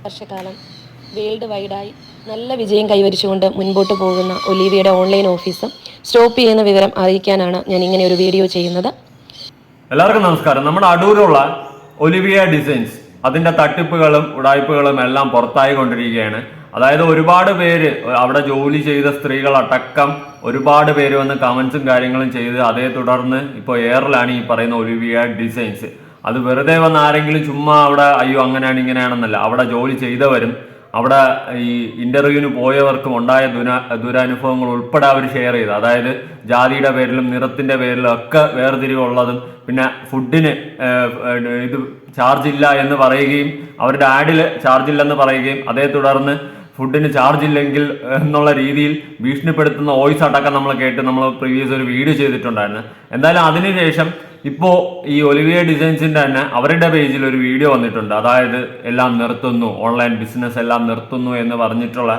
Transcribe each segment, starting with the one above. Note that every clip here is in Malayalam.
വർഷക്കാലം വേൾഡ് വൈഡായി നല്ല വിജയം കൈവരിച്ചുകൊണ്ട് മുൻപോട്ട് പോകുന്ന ഒലീവിയയുടെ ഓൺലൈൻ ഓഫീസ് സ്റ്റോപ്പ് ചെയ്യുന്ന വിവരം അറിയിക്കാനാണ് ഞാൻ ഇങ്ങനെ ഒരു വീഡിയോ ചെയ്യുന്നത്. എല്ലാവർക്കും നമസ്കാരം. നമ്മുടെ അടൂരുള്ള ഒലിവിയ ഡിസൈൻസ് അതിന്റെ തട്ടിപ്പുകളും ഉടായ്പകളും എല്ലാം പുറത്തായി കൊണ്ടിരിക്കുകയാണ്. അതായത് ഒരുപാട് പേര് അവിടെ ജോലി ചെയ്ത സ്ത്രീകളടക്കം ഒരുപാട് പേര് വന്ന് കമന്റ്സും കാര്യങ്ങളും ചെയ്ത് അതേ തുടർന്ന് ഇപ്പോൾ എയറിലാണ് ഈ പറയുന്ന ഒലിവിയ ഡിസൈൻസ്. അത് വെറുതെ വന്ന് ആരെങ്കിലും ചുമ്മാ അവിടെ അയ്യോ അങ്ങനെയാണ് ഇങ്ങനെയാണെന്നല്ല, അവിടെ ജോലി ചെയ്തവരും അവിടെ ഈ ഇന്റർവ്യൂവിന് പോയവർക്കും ഉണ്ടായ ദുരനുഭവങ്ങൾ ഉൾപ്പെടെ അവർ ഷെയർ ചെയ്തു. അതായത് ജാതിയുടെ പേരിലും നിറത്തിന്റെ പേരിലും ഒക്കെ വേർതിരിവുള്ളതും, പിന്നെ ഫുഡിന് ഇത് ചാർജ് ഇല്ല എന്ന് പറയുകയും അവരുടെ ആഡിൽ ചാർജ് ഇല്ലെന്ന് പറയുകയും അതേ തുടർന്ന് ഫുഡിന് ചാർജ് ഇല്ലെങ്കിൽ എന്നുള്ള രീതിയിൽ ഭീഷണിപ്പെടുത്തുന്ന വോയിസ് അടക്കം നമ്മൾ കേട്ട് നമ്മൾ പ്രീവിയസ് ഒരു വീഡിയോ ചെയ്തിട്ടുണ്ടായിരുന്നു. എന്തായാലും അതിനുശേഷം ഇപ്പോൾ ഈ ഒലിവിയ ഡിസൈൻസിന്റെ തന്നെ അവരുടെ പേജിൽ ഒരു വീഡിയോ വന്നിട്ടുണ്ട്. അതായത് എല്ലാം നിർത്തുന്നു, ഓൺലൈൻ ബിസിനസ് എല്ലാം നിർത്തുന്നു എന്ന് പറഞ്ഞിട്ടുള്ള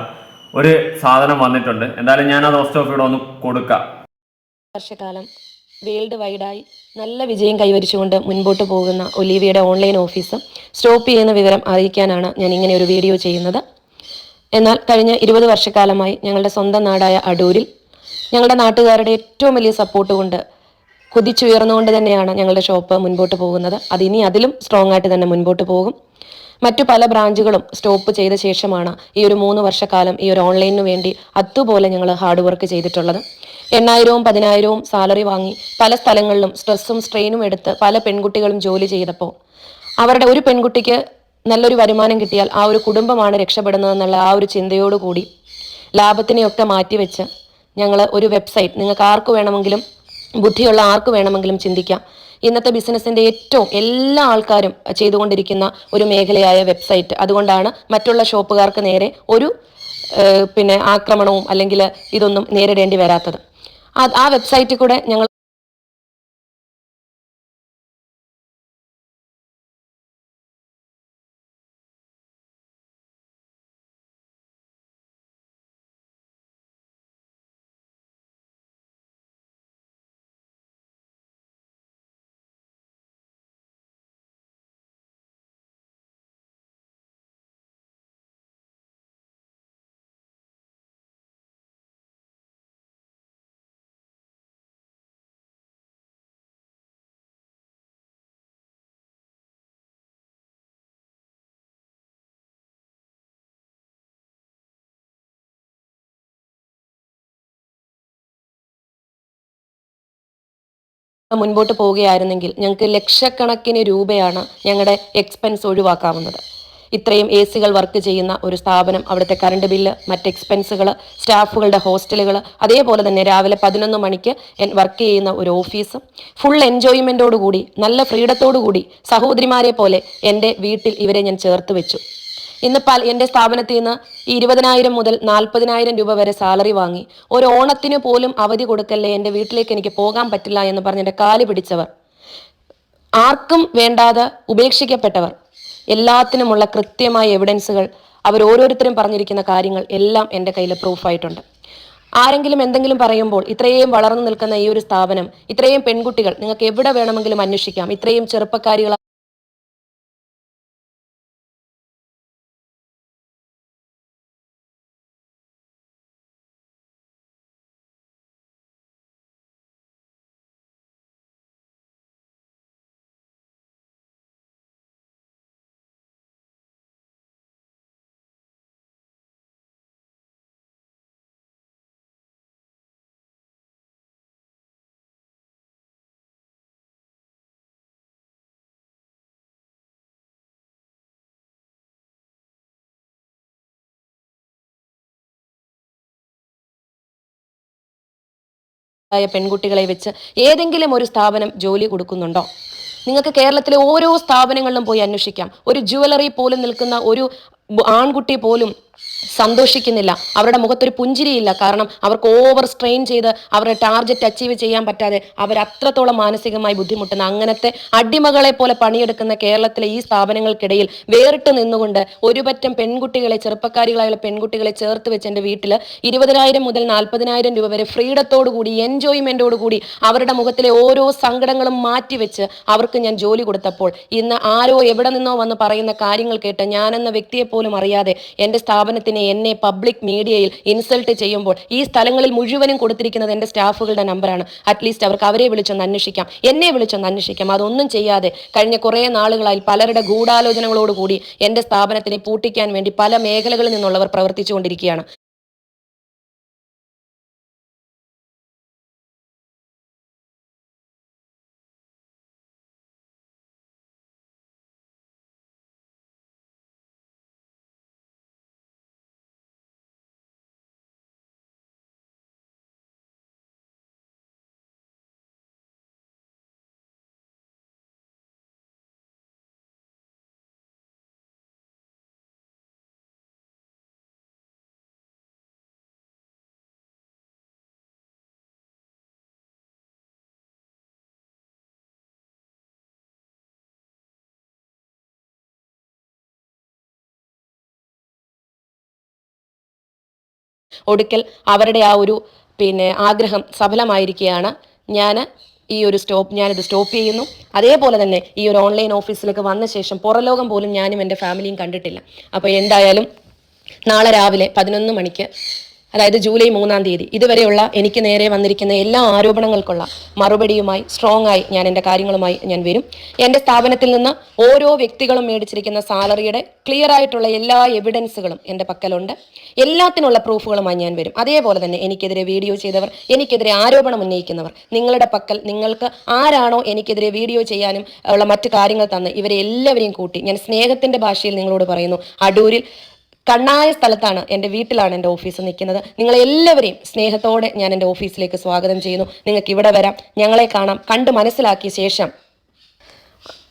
ഒരു സാധനം വന്നിട്ടുണ്ട്. എന്തായാലും ഞാൻ അത് ഫസ്റ്റ് ഓഫ് ഇവിടെ ഒന്ന് കൊടുക്കാം. വർഷക്കാലം വേൾഡ് വൈഡായി നല്ല വിജയം കൈവരിച്ചുകൊണ്ട് മുൻപോട്ട് പോകുന്ന ഒലീവിയയുടെ ഓൺലൈൻ ഓഫീസ് സ്റ്റോപ്പ് ചെയ്യുന്ന വിവരം അറിയിക്കാനാണ് ഞാൻ ഇങ്ങനെ ഒരു വീഡിയോ ചെയ്യുന്നത്. എന്നാൽ കഴിഞ്ഞ 20 വർഷക്കാലമായി ഞങ്ങളുടെ സ്വന്തം നാടായ അടൂരിൽ ഞങ്ങളുടെ നാട്ടുകാരുടെ ഏറ്റവും വലിയ സപ്പോർട്ട് കൊണ്ട് കുതിച്ചുയർന്നുകൊണ്ട് തന്നെയാണ് ഞങ്ങളുടെ ഷോപ്പ് മുൻപോട്ട് പോകുന്നത്. അതിനി അതിലും സ്ട്രോങ് ആയിട്ട് തന്നെ മുൻപോട്ട് പോകും. മറ്റു പല ബ്രാഞ്ചുകളും സ്റ്റോപ്പ് ചെയ്ത ശേഷമാണ് ഈ ഒരു 3 വർഷക്കാലം ഈ ഒരു ഓൺലൈനിന് വേണ്ടി അതുപോലെ ഞങ്ങൾ ഹാർഡ് വർക്ക് ചെയ്തിട്ടുള്ളത്. 8,000-ഉം 10,000-ഉം സാലറി വാങ്ങി പല സ്ഥലങ്ങളിലും സ്ട്രെസ്സും സ്ട്രെയിനും എടുത്ത് പല പെൺകുട്ടികളും ജോലി ചെയ്തപ്പോൾ അവരുടെ ഒരു പെൺകുട്ടിക്ക് നല്ലൊരു വരുമാനം കിട്ടിയാൽ ആ ഒരു കുടുംബമാണ് രക്ഷപ്പെടുന്നതെന്നുള്ള ആ ഒരു ചിന്തയോടുകൂടി ലാഭത്തിനെയൊക്കെ മാറ്റിവെച്ച് ഞങ്ങൾ ഒരു വെബ്സൈറ്റ്, നിങ്ങൾക്ക് ആർക്ക് വേണമെങ്കിലും ബുദ്ധിയുള്ള ആർക്ക് വേണമെങ്കിലും ചിന്തിക്കാം, ഇന്നത്തെ ബിസിനസ്സിന്റെ ഏറ്റവും എല്ലാ ആൾക്കാരും ചെയ്തുകൊണ്ടിരിക്കുന്ന ഒരു മേഖലയായ വെബ്സൈറ്റ്. അതുകൊണ്ടാണ് മറ്റുള്ള ഷോപ്പുകാർക്ക് നേരെ ഒരു ആക്രമണവും അല്ലെങ്കിൽ ഇതൊന്നും നേരിടേണ്ടി വരാത്തത്. ആ വെബ്സൈറ്റിൽ കൂടെ ഞങ്ങൾ മുൻപോട്ട് പോവുകയായിരുന്നെങ്കിൽ ഞങ്ങൾക്ക് ലക്ഷക്കണക്കിന് രൂപയാണ് ഞങ്ങളുടെ എക്സ്പെൻസ് ഒഴിവാക്കാവുന്നത്. ഇത്രയും എ സികൾ വർക്ക് ചെയ്യുന്ന ഒരു സ്ഥാപനം, അവിടുത്തെ കറണ്ട് ബില്ല്, മറ്റ് എക്സ്പെൻസുകൾ, സ്റ്റാഫുകളുടെ ഹോസ്റ്റലുകൾ, അതേപോലെ തന്നെ രാവിലെ 11 മണിക്ക് വർക്ക് ചെയ്യുന്ന ഒരു ഓഫീസ്, ഫുൾ എൻജോയ്മെൻറ്റോടുകൂടി നല്ല ഫ്രീഡത്തോടു കൂടി സഹോദരിമാരെ പോലെ എൻ്റെ വീട്ടിൽ ഇവരെ ഞാൻ ചേർത്ത് വെച്ചു. ഇന്ന് എൻ്റെ സ്ഥാപനത്തിൽ നിന്ന് 20,000 മുതൽ 40,000 രൂപ വരെ സാലറി വാങ്ങി ഒരു ഓണത്തിന് പോലും അവധി കൊടുക്കല്ലേ, എൻ്റെ വീട്ടിലേക്ക് എനിക്ക് പോകാൻ പറ്റില്ല എന്ന് പറഞ്ഞ് എൻ്റെ കാല് പിടിച്ചവർ, ആർക്കും വേണ്ടാതെ ഉപേക്ഷിക്കപ്പെട്ടവർ, എല്ലാത്തിനുമുള്ള കൃത്യമായ എവിഡൻസുകൾ അവർ ഓരോരുത്തരും പറഞ്ഞിരിക്കുന്ന കാര്യങ്ങൾ എല്ലാം എൻ്റെ കയ്യിൽ പ്രൂഫായിട്ടുണ്ട്. ആരെങ്കിലും എന്തെങ്കിലും പറയുമ്പോൾ ഇത്രയും വളർന്നു നിൽക്കുന്ന ഈ ഒരു സ്ഥാപനം, ഇത്രയും പെൺകുട്ടികൾ, നിങ്ങൾക്ക് എവിടെ വേണമെങ്കിലും അന്വേഷിക്കാം, ഇത്രയും ചെറുപ്പക്കാരികൾ പെൺകുട്ടികളെ വെച്ച് ഏതെങ്കിലും ഒരു സ്ഥാപനം ജോലി കൊടുക്കുന്നുണ്ടോ? നിങ്ങൾക്ക് കേരളത്തിലെ ഓരോ സ്ഥാപനങ്ങളിലും പോയി അന്വേഷിക്കാം. ഒരു ജുവലറി പോലും നിൽക്കുന്ന ഒരു ആൺകുട്ടി പോലും സന്തോഷിക്കുന്നില്ല, അവരുടെ മുഖത്തൊരു പുഞ്ചിരിയില്ല. കാരണം അവർക്ക് ഓവർ സ്ട്രെയിൻ ചെയ്ത് അവരുടെ ടാർഗറ്റ് അച്ചീവ് ചെയ്യാൻ പറ്റാതെ അവർ അത്രത്തോളം മാനസികമായി ബുദ്ധിമുട്ടുന്ന അങ്ങനത്തെ അടിമകളെ പോലെ പണിയെടുക്കുന്ന കേരളത്തിലെ ഈ സ്ഥാപനങ്ങൾക്കിടയിൽ വേറിട്ട് നിന്നുകൊണ്ട് ഒരുപറ്റം പെൺകുട്ടികളെ, ചെറുപ്പക്കാരികളായുള്ള പെൺകുട്ടികളെ ചേർത്ത് വെച്ച് എൻ്റെ വീട്ടിൽ 20,000 മുതൽ 40,000 രൂപ വരെ ഫ്രീഡത്തോടുകൂടി, എൻജോയ്മെന്റോടുകൂടി അവരുടെ മുഖത്തിലെ ഓരോ സങ്കടങ്ങളും മാറ്റിവെച്ച് അവർക്ക് ഞാൻ ജോലി കൊടുത്തപ്പോൾ ഇന്ന് ആരോ എവിടെ നിന്നോ വന്ന് പറയുന്ന കാര്യങ്ങൾ കേട്ട് ഞാനെന്ന വ്യക്തിയെ പോലും അറിയാതെ എൻ്റെ സ്ഥാപനത്തിന് എന്നെ പബ്ലിക് മീഡിയയിൽ ഇൻസൾട്ട് ചെയ്യുമ്പോൾ ഈ സ്ഥലങ്ങളിൽ മുഴുവനും കൊടുത്തിരിക്കുന്നത് എൻ്റെ സ്റ്റാഫുകളുടെ നമ്പറാണ്. അറ്റ്ലീസ്റ്റ് അവർക്ക് അവരെ വിളിച്ചൊന്ന് അന്വേഷിക്കാം, എന്നെ വിളിച്ചൊന്ന് അന്വേഷിക്കാം. അതൊന്നും ചെയ്യാതെ കഴിഞ്ഞ കുറേ നാളുകളായി പലരുടെ ഗൂഢാലോചനകളോടുകൂടി എൻ്റെ സ്ഥാപനത്തിനെ പൂട്ടിക്കാൻ വേണ്ടി പല മേഖലകളിൽ നിന്നുള്ളവർ പ്രവർത്തിച്ചുകൊണ്ടിരിക്കുകയാണ്. ഒടുക്കൽ അവരുടെ ആ ഒരു ആഗ്രഹം സഫലമായിരിക്കുകയാണ്. ഞാനിത് സ്റ്റോപ്പ് ചെയ്യുന്നു. അതേപോലെ തന്നെ ഈ ഒരു ഓൺലൈൻ ഓഫീസിലേക്ക് വന്ന ശേഷം പുറലോകം പോലും ഞാനും എൻ്റെ ഫാമിലിയും കണ്ടിട്ടില്ല. അപ്പോൾ എന്തായാലും നാളെ രാവിലെ 11 മണിക്ക്, അതായത് ജൂലൈ 3-ാം തീയതി ഇതുവരെയുള്ള എനിക്ക് നേരെ വന്നിരിക്കുന്ന എല്ലാ ആരോപണങ്ങൾക്കുള്ള മറുപടിയുമായി സ്ട്രോങ് ആയി ഞാൻ എൻ്റെ കാര്യങ്ങളുമായി ഞാൻ വരും. എൻ്റെ സ്ഥാപനത്തിൽ നിന്ന് ഓരോ വ്യക്തികളും മേടിച്ചിരിക്കുന്ന സാലറിയുടെ ക്ലിയർ ആയിട്ടുള്ള എല്ലാ എവിഡൻസുകളും എൻ്റെ പക്കലുണ്ട്. എല്ലാത്തിനുള്ള പ്രൂഫുകളുമായി ഞാൻ വരും. അതേപോലെ തന്നെ എനിക്കെതിരെ വീഡിയോ ചെയ്തവർ, എനിക്കെതിരെ ആരോപണം ഉന്നയിക്കുന്നവർ, നിങ്ങളുടെ പക്കൽ നിങ്ങൾക്ക് ആരാണോ എനിക്കെതിരെ വീഡിയോ ചെയ്യാനും ഉള്ള മറ്റു കാര്യങ്ങൾ തന്ന് ഇവരെ എല്ലാവരെയും കൂട്ടി ഞാൻ സ്നേഹത്തിൻ്റെ ഭാഷയിൽ നിങ്ങളോട് പറയുന്നു, അടൂരിൽ കണ്ണായ സ്ഥലത്താണ്, എൻ്റെ വീട്ടിലാണ് എൻ്റെ ഓഫീസ് നിൽക്കുന്നത്. നിങ്ങളെല്ലാവരെയും സ്നേഹത്തോടെ ഞാൻ എൻ്റെ ഓഫീസിലേക്ക് സ്വാഗതം ചെയ്യുന്നു. നിങ്ങൾക്ക് ഇവിടെ വരാം, ഞങ്ങളെ കാണാം, കണ്ട് മനസ്സിലാക്കിയ ശേഷം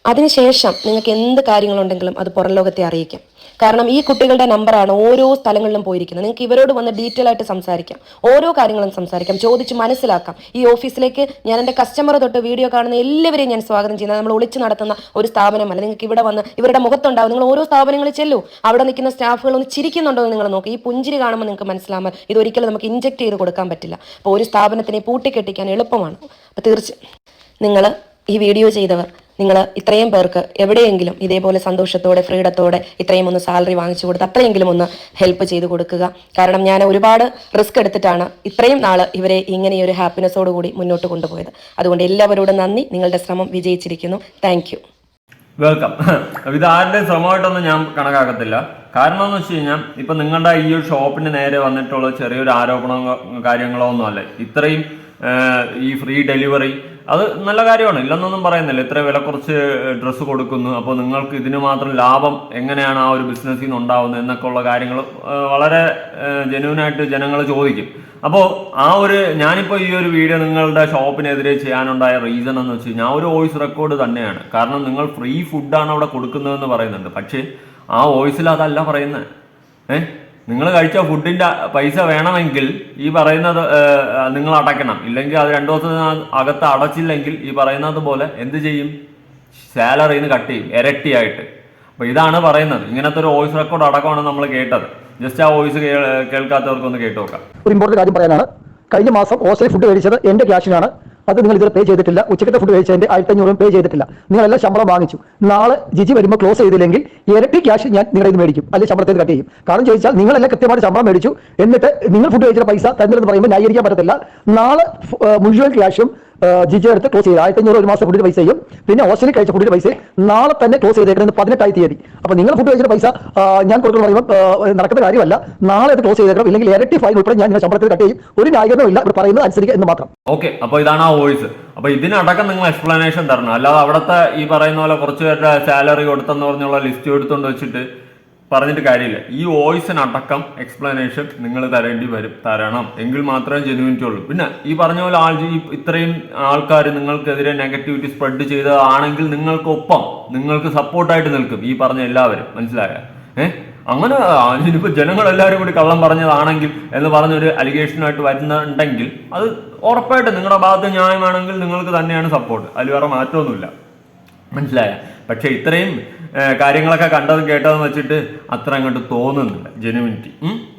അതിനുശേഷം നിങ്ങൾക്ക് എന്ത് കാര്യങ്ങളുണ്ടെങ്കിലും അത് പുറം ലോകത്തെ അറിയിക്കാം. കാരണം ഈ കുട്ടികളുടെ നമ്പറാണ് ഓരോ സ്ഥലങ്ങളിലും പോയിരിക്കുന്നത്. നിങ്ങൾക്ക് ഇവരോട് വന്ന് ഡീറ്റെയിൽ ആയിട്ട് സംസാരിക്കാം, ഓരോ കാര്യങ്ങളും സംസാരിക്കാം, ചോദിച്ച് മനസ്സിലാക്കാം. ഈ ഓഫീസിലേക്ക് ഞാൻ എൻ്റെ കസ്റ്റമർ തൊട്ട് വീഡിയോ കാണുന്ന എല്ലാവരെയും ഞാൻ സ്വാഗതം ചെയ്യുന്നത്. നമ്മൾ ഒളിച്ചു നടത്തുന്ന ഒരു സ്ഥാപനമല്ല. നിങ്ങൾക്ക് ഇവിടെ വന്ന് ഇവരുടെ മുഖത്തുണ്ടാവും. നിങ്ങൾ ഓരോ സ്ഥാപനങ്ങളിൽ ചെല്ലൂ, അവിടെ നിൽക്കുന്ന സ്റ്റാഫുകൾ ഒന്ന് ചിരിക്കുന്നുണ്ടോ എന്ന് നിങ്ങൾ നോക്കുക. ഈ പുഞ്ചിരി കാണുമ്പോൾ നിങ്ങൾക്ക് മനസ്സിലാകുമ്പോൾ ഇതൊരിക്കലും നമുക്ക് ഇഞ്ചെക്ട് ചെയ്ത് കൊടുക്കാൻ പറ്റില്ല. അപ്പോൾ ഒരു സ്ഥാപനത്തിനെ പൂട്ടിക്കെട്ടിക്കാൻ എളുപ്പമാണ്. അപ്പോൾ നിങ്ങൾ ഈ വീഡിയോ ചെയ്തവർ, നിങ്ങൾ ഇത്രയും പേർക്ക് എവിടെയെങ്കിലും ഇതേപോലെ സന്തോഷത്തോടെ, ഫ്രീഡത്തോടെ ഇത്രയും ഒന്ന് സാലറി വാങ്ങിച്ചു കൊടുത്ത് അത്രയെങ്കിലും ഒന്ന് ഹെൽപ്പ് ചെയ്ത് കൊടുക്കുക. കാരണം ഞാൻ ഒരുപാട് റിസ്ക് എടുത്തിട്ടാണ് ഇത്രയും നാൾ ഇവരെ ഇങ്ങനെ ഒരു ഹാപ്പിനെസ്സോടു കൂടി മുന്നോട്ട് കൊണ്ടുപോയത്. അതുകൊണ്ട് എല്ലാവരോടും നന്ദി. നിങ്ങളുടെ ശ്രമം വിജയിച്ചിരിക്കുന്നു. Thank you. വെൽക്കം. ഇത് ആരുടെയും ശ്രമമായിട്ടൊന്നും ഞാൻ കണക്കാക്കത്തില്ല. കാരണം എന്ന് വെച്ച് കഴിഞ്ഞാൽ ഇപ്പം നിങ്ങളുടെ ഈ ഒരു ഷോപ്പിന് നേരെ വന്നിട്ടുള്ള ചെറിയൊരു ആരോപണമോ കാര്യങ്ങളോ ഒന്നും അല്ല. ഇത്രയും ഈ ഫ്രീ ഡെലിവറി അത് നല്ല കാര്യമാണ്, ഇല്ലെന്നൊന്നും പറയുന്നില്ല. ഇത്ര വില കുറച്ച് ഡ്രസ്സ് കൊടുക്കുന്നു, അപ്പോൾ നിങ്ങൾക്ക് ഇതിന് മാത്രം ലാഭം എങ്ങനെയാണ് ആ ഒരു ബിസിനസ്സിൽ നിന്ന് ഉണ്ടാവുന്നത് എന്നൊക്കെ ഉള്ള കാര്യങ്ങൾ വളരെ ജെന്യൂനായിട്ട് ജനങ്ങൾ ചോദിക്കും. അപ്പോൾ ഞാനിപ്പോൾ ഈ ഒരു വീഡിയോ നിങ്ങളുടെ ഷോപ്പിനെതിരെ ചെയ്യാനുണ്ടായ റീസൺ എന്ന് വെച്ച് കഴിഞ്ഞാൽ ഒരു വോയിസ് റെക്കോർഡ് തന്നെയാണ്. കാരണം നിങ്ങൾ ഫ്രീ ഫുഡാണ് അവിടെ കൊടുക്കുന്നതെന്ന് പറയുന്നുണ്ട്, പക്ഷേ ആ വോയിസിൽ അതല്ല പറയുന്നത്. നിങ്ങൾ കഴിച്ച ഫുഡിന്റെ പൈസ വേണമെങ്കിൽ ഈ പറയുന്നത് നിങ്ങൾ അടയ്ക്കണം. ഇല്ലെങ്കിൽ അത് 2 ദിവസത്തിന് അകത്ത് അടച്ചില്ലെങ്കിൽ ഈ പറയുന്നത് പോലെ എന്ത് ചെയ്യും? സാലറിന്ന് കട്ട് ചെയ്യും ഇരട്ടിയായിട്ട്. അപ്പൊ ഇതാണ് പറയുന്നത്. ഇങ്ങനത്തെ ഒരു വോയിസ് റെക്കോർഡ് അടക്കമാണ് നമ്മൾ കേട്ടത്. ജസ്റ്റ് ആ വോയിസ് കേൾക്കാത്തവർക്കൊന്ന് കേട്ടു നോക്കാം. ഒരു ഇമ്പോർട്ടന്റ് കാര്യം പറയാനാണ്. കഴിഞ്ഞ മാസം ഹോസ്റ്റലിൽ ഫുഡ് കഴിച്ചത് എന്റെ ക്യാഷിനാണ്. അത് നിങ്ങൾ ഇതുവരെ പേ ചെയ്തിട്ടില്ല. ഉച്ചക്കത്തെ ഫുഡ് കഴിച്ചതിന്റെ 1500 പേ ചെയ്തിട്ടില്ല. നിങ്ങളെല്ലാം ശമ്പളം വാങ്ങിച്ചു. നാളെ ജിജി വരുമ്പോൾ ക്ലോസ് ചെയ്തില്ലെങ്കിൽ ഇരട്ടി ക്യാഷ് ഞാൻ നിങ്ങളുടെ ഇത് മേടിക്കും, അല്ലെങ്കിൽ ശമ്പളത്തിൽ കട്ട് ചെയ്യും. കാരണം ചോദിച്ചാൽ നിങ്ങളെല്ലാം കൃത്യമായിട്ട് ശമ്പളം മേടിച്ചു, എന്നിട്ട് നിങ്ങൾ ഫുഡ് കഴിച്ച പൈസ തരുന്നതെന്ന് പറയുമ്പോൾ ന്യായീകരിക്കാൻ പറ്റത്തില്ല. നാളെ മുഴുവൻ ക്യാഷും ജിജി എടുത്ത് ക്ലോസ് ചെയ്ത് 1500 ഒരു മാസം ഫുഡിന് പൈസയും പിന്നെ ഹോസ്റ്റലിൽ കഴിച്ച ഫുഡിന് പൈസ നാളെ തന്നെ ക്ലോസ് ചെയ്തേക്കുന്നത് 18-ാം തീയതി. അപ്പൊ നിങ്ങൾ ഫുഡ് കഴിച്ച പൈസ ഞാൻ കൊടുക്കണം പറയുമ്പോൾ നടക്കുന്ന കാര്യമല്ല. നാളെ അത് ക്ലോസ് ചെയ്തേക്കണം, ഇല്ലെങ്കിൽ ഇരട്ടി ഫൈൻ ഉൾപ്പെടെ ഞാൻ ശമ്പളത്തിൽ കട്ട് ചെയ്യും. ഒരു ന്യായീകരണവും ഇല്ല, ഇവിടെ പറയുന്നത് അനുസരിക്കുക എന്ന് മാത്രം. ഓക്കെ, അപ്പൊ ഇതാണ് ആ വോയിസ്. അപ്പൊ ഇതിനടക്കം നിങ്ങൾ എക്സ്പ്ലനേഷൻ തരണം. അല്ലാതെ അവിടുത്തെ ഈ പറയുന്ന പോലെ കുറച്ച് പേരുടെ സാലറി കൊടുത്തെന്ന് പറഞ്ഞുള്ള ലിസ്റ്റ് എടുത്തുകൊണ്ട് വെച്ചിട്ട് പറഞ്ഞിട്ട് കാര്യമില്ല. ഈ വോയിസിനടക്കം എക്സ്പ്ലനേഷൻ നിങ്ങൾ തരണം. എങ്കിൽ മാത്രമേ ജെന്യൂനിറ്റി ഉള്ളൂ. പിന്നെ ഈ പറഞ്ഞ പോലെ ഇത്രയും ആൾക്കാർ നിങ്ങൾക്കെതിരെ നെഗറ്റിവിറ്റി സ്പ്രെഡ് ചെയ്തതാണെങ്കിൽ നിങ്ങൾക്കൊപ്പം, നിങ്ങൾക്ക് സപ്പോർട്ടായിട്ട് നിൽക്കും ഈ പറഞ്ഞ എല്ലാവരും. മനസ്സിലായ? അങ്ങനെ ഇനിയിപ്പോൾ ജനങ്ങളെല്ലാവരും കൂടി കള്ളം പറഞ്ഞതാണെങ്കിൽ എന്ന് പറഞ്ഞൊരു അലിഗേഷനായിട്ട് വരുന്നുണ്ടെങ്കിൽ അത് ഉറപ്പായിട്ട് നിങ്ങളുടെ ഭാഗത്ത് ന്യായമാണെങ്കിൽ നിങ്ങൾക്ക് തന്നെയാണ് സപ്പോർട്ട്, അതിൽ വേറെ മാറ്റമൊന്നുമില്ല. മനസ്സിലായ? പക്ഷെ ഇത്രയും കാര്യങ്ങളൊക്കെ കണ്ടതും കേട്ടതെന്ന് വെച്ചിട്ട് അത്ര അങ്ങോട്ട് തോന്നുന്നില്ല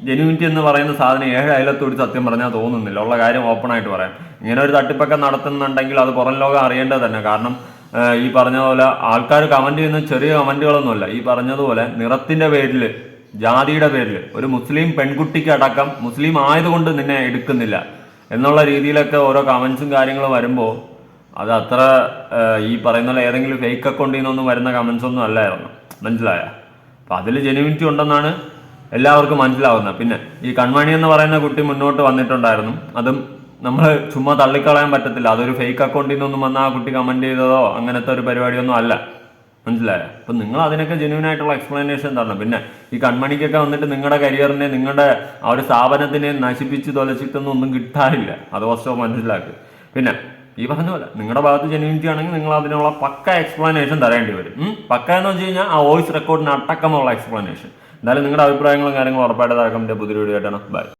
ജെനുവിനിറ്റി എന്ന് പറയുന്ന സാധനം 7 അയലത്തോട് സത്യം പറഞ്ഞാൽ തോന്നുന്നില്ല. ഉള്ള കാര്യം ഓപ്പൺ ആയിട്ട് പറയാം. ഇങ്ങനെ ഒരു തട്ടിപ്പൊക്കെ നടത്തുന്നുണ്ടെങ്കിൽ അത് പുറം ലോകം അറിയേണ്ടത് തന്നെ. കാരണം ഈ പറഞ്ഞ പോലെ ആൾക്കാർ കമന്റ് ചെയ്യുന്ന ചെറിയ കമന്റുകളൊന്നുമല്ല. ഈ പറഞ്ഞതുപോലെ നിറത്തിന്റെ പേരിൽ, ജാതിയുടെ പേരിൽ ഒരു മുസ്ലിം പെൺകുട്ടിക്ക് അടക്കം മുസ്ലിം ആയതുകൊണ്ട് നിന്നെ എടുക്കുന്നില്ല എന്നുള്ള രീതിയിലൊക്കെ ഓരോ കമന്റ്സും കാര്യങ്ങളും വരുമ്പോൾ അത് അത്ര ഈ പറയുന്ന പോലെ ഏതെങ്കിലും ഫേക്ക് അക്കൗണ്ടിൽ നിന്നൊന്നും വരുന്ന കമന്റ്സ് ഒന്നും അല്ലായിരുന്നു. മനസ്സിലായ? അപ്പം അതിൽ ജെനുവിനിറ്റി ഉണ്ടെന്നാണ് എല്ലാവർക്കും മനസ്സിലാവുന്നത്. പിന്നെ ഈ കൺമണി എന്ന് പറയുന്ന കുട്ടി മുന്നോട്ട് വന്നിട്ടുണ്ടായിരുന്നു. അതും നമ്മൾ ചുമ്മാ തള്ളിക്കളയാൻ പറ്റത്തില്ല. അതൊരു ഫേക്ക് അക്കൗണ്ടിൽ നിന്നൊന്നും വന്ന ആ കുട്ടി കമന്റ് ചെയ്തതോ അങ്ങനത്തെ ഒരു പരിപാടിയൊന്നും അല്ല. മനസ്സിലായ? അപ്പം നിങ്ങൾ അതിനൊക്കെ ജെന്യൂൻ ആയിട്ടുള്ള എക്സ്പ്ലനേഷൻ തരണം. പിന്നെ ഈ കൺമണിക്കൊക്കെ വന്നിട്ട് നിങ്ങളുടെ കരിയറിനെ, നിങ്ങളുടെ ആ ഒരു സ്ഥാപനത്തിനെ നശിപ്പിച്ച് തൊലച്ചിട്ടൊന്നും ഒന്നും കിട്ടാറില്ല. അത് വസ്തുത മനസ്സിലാക്കുക. പിന്നെ ഈ പറഞ്ഞ പോലെ നിങ്ങളുടെ ഭാഗത്ത് ജെന്യൂനിറ്റി ആണെങ്കിൽ നിങ്ങൾ അതിനുള്ള പക്ക എക്സ്പ്ലനേഷൻ തരേണ്ടി വരും. പക്ക എന്ന് വെച്ച് കഴിഞ്ഞാൽ ആ വോയിസ് റെക്കോർഡിന് അടക്കമുള്ള എക്സ്പ്ലനേഷൻ. എന്തായാലും നിങ്ങളുടെ അഭിപ്രായങ്ങളും കാര്യങ്ങളും ഉറപ്പായിട്ട് താഴെ പുതിയ വീഡിയോ ആയിട്ടാണ്. ബൈ.